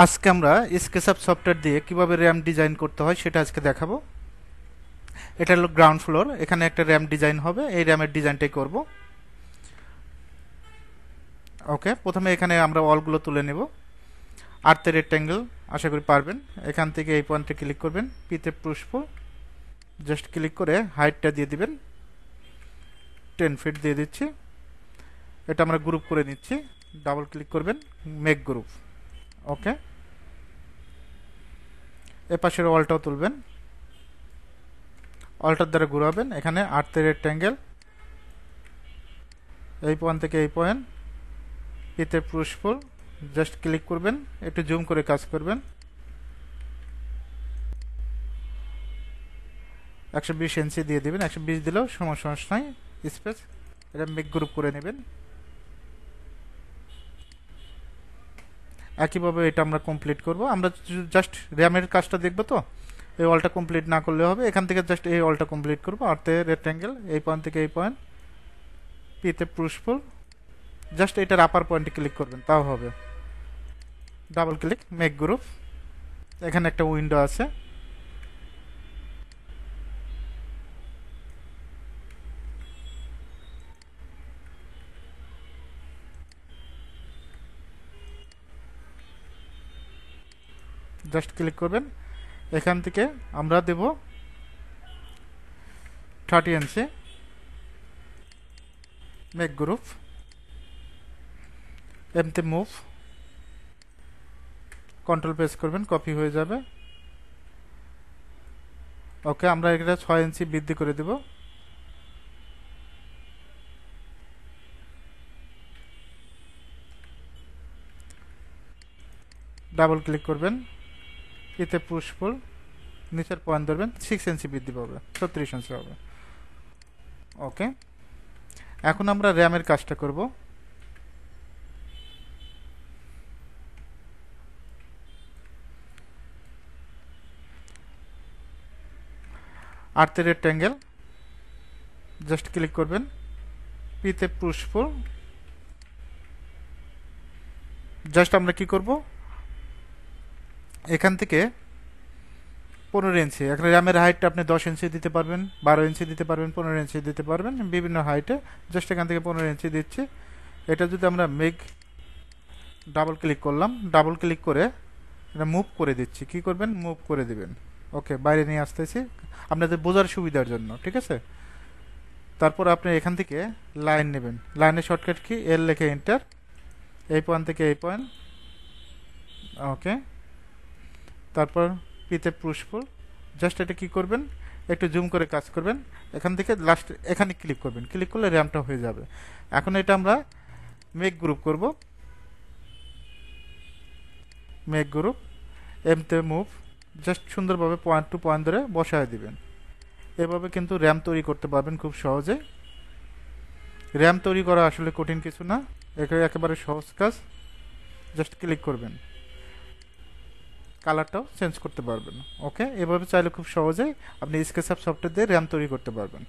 আজকে আমরা SketchUp software দিয়ে কিভাবে র্যাম ডিজাইন করতে হয় সেটা আজকে দেখাবো। এটা হলো গ্রাউন্ড ফ্লোর, এখানে একটা র্যাম ডিজাইন হবে, এই র্যামের ডিজাইনটাই করব। ওকে, প্রথমে এখানে আমরা ওয়ালগুলো তুলে নেব। আর্থের রেক্ট্যাঙ্গেল আশা করি পারবেন। এখান থেকে এই পয়েন্টে ক্লিক করবেন, পিতে পুষ্প জাস্ট ক্লিক করে হাইটটা দিয়ে দিবেন, 10 ফিট দিয়ে দিচ্ছি। এটা আমরা গ্রুপ করে নিচ্ছি, ডাবল ক্লিক করবেন, মেক গ্রুপ। ওকে, এপাশের ওয়ালটাও তুলবেন, অল্টার দ্বারা ঘুরাবেন। এখানে আর্থের রেক্ট্যাঙ্গেল এই পয়েন্ট থেকে এই পয়েন্ট, পিতে পুষ্প জাস্ট ক্লিক করবেন, একটু জুম করে কাজ করবেন। 120 ইঞ্চি দিয়ে দিবেন, 120 দিলেও সমস্যা নাই, স্পেস। এটা মেক গ্রুপ করে নেবেন। একইভাবে এটা আমরা কমপ্লিট করব। আমরা জাস্ট র্যামের কাজটা দেখব, তো এই ওয়ালটা কমপ্লিট না করলে হবে। এখান থেকে জাস্ট এই ওয়ালটা কমপ্লিট করব। আর্থে রেক্ট্যাঙ্গেল এই পয়েন্ট থেকে এই পয়েন্ট, পিতে পুষ্প জাস্ট এটার আপার পয়েন্টে ক্লিক করবেন, তাও হবে। Double click, make group. এখানে একটা উইন্ডো আছে, জাস্ট ক্লিক করবেন। এখান থেকে আমরা দেব 30 ইঞ্চি, মেক গ্রুপ, এমতে মুভ, কন্ট্রোল প্রেস করবেন, কপি হয়ে যাবে। ওকে, আমরা এটা 6 ইঞ্চি বৃদ্ধি করে দেব। ডাবল ক্লিক করবেন, এতে পুষ্প নিচের পয়েন্ট ধরবেন, 6 ইঞ্চি বৃদ্ধি পাবে, 36 ইঞ্চি হবে। ওকে, এখন আমরা র্যামের কাজটা করব। আর্থের রেক্ট্যাঙ্গেল জাস্ট ক্লিক করবেন, পিতে পুষ্প জাস্ট আমরা কি করব, এখান থেকে 15 ইঞ্চি। এখানে র্যামের হাইটটা আপনি 10 ইঞ্চি দিতে পারবেন, 12 ইঞ্চি দিতে পারবেন, 15 ইঞ্চি দিতে পারবেন, বিভিন্ন হাইটে। জাস্ট এখান থেকে 15 ইঞ্চি দিচ্ছি। এটা যদি আমরা মেক, ডাবল ক্লিক করলাম, ডাবল ক্লিক করে এটা মুভ করে দিচ্ছি। কি করবেন, মুভ করে দিবেন। ওকে, বাইরে নিয়ে আসতেছি আপনাদের বোঝার সুবিধার জন্য, ঠিক আছে। তারপর আপনি এখান থেকে লাইন নেবেন, লাইনের শর্টকাট কি, এল লিখে এন্টার, এই পয়েন্ট থেকে এই পয়েন্ট। ওকে, তারপর পিতে পুষ্প জাস্ট এটা কি করবেন, একটু জুম করে কাজ করবেন। এখান থেকে লাস্ট এখানে ক্লিক করবেন, ক্লিক করলে র্যামটা হয়ে যাবে। এখন এটা আমরা মেক গ্রুপ করব। মেক গ্রুপ, এমতে মুভ, জাস্ট সুন্দরভাবে পয়েন্ট টু পয়েন্ট ধরে বসায় দিবেন। এভাবে কিন্তু র্যাম তৈরি করতে পারবেন খুব সহজে। র্যাম তৈরি করা আসলে কঠিন কিছু না, একেবারে সহজ কাজ। জাস্ট ক্লিক করবেন, কালারটাও চেঞ্জ করতে পারবেন। ওকে, এভাবে চাইলে খুব সহজেই আপনি স্কেচআপ সফটওয়্যার দিয়ে র্যাম তৈরি করতে পারবেন।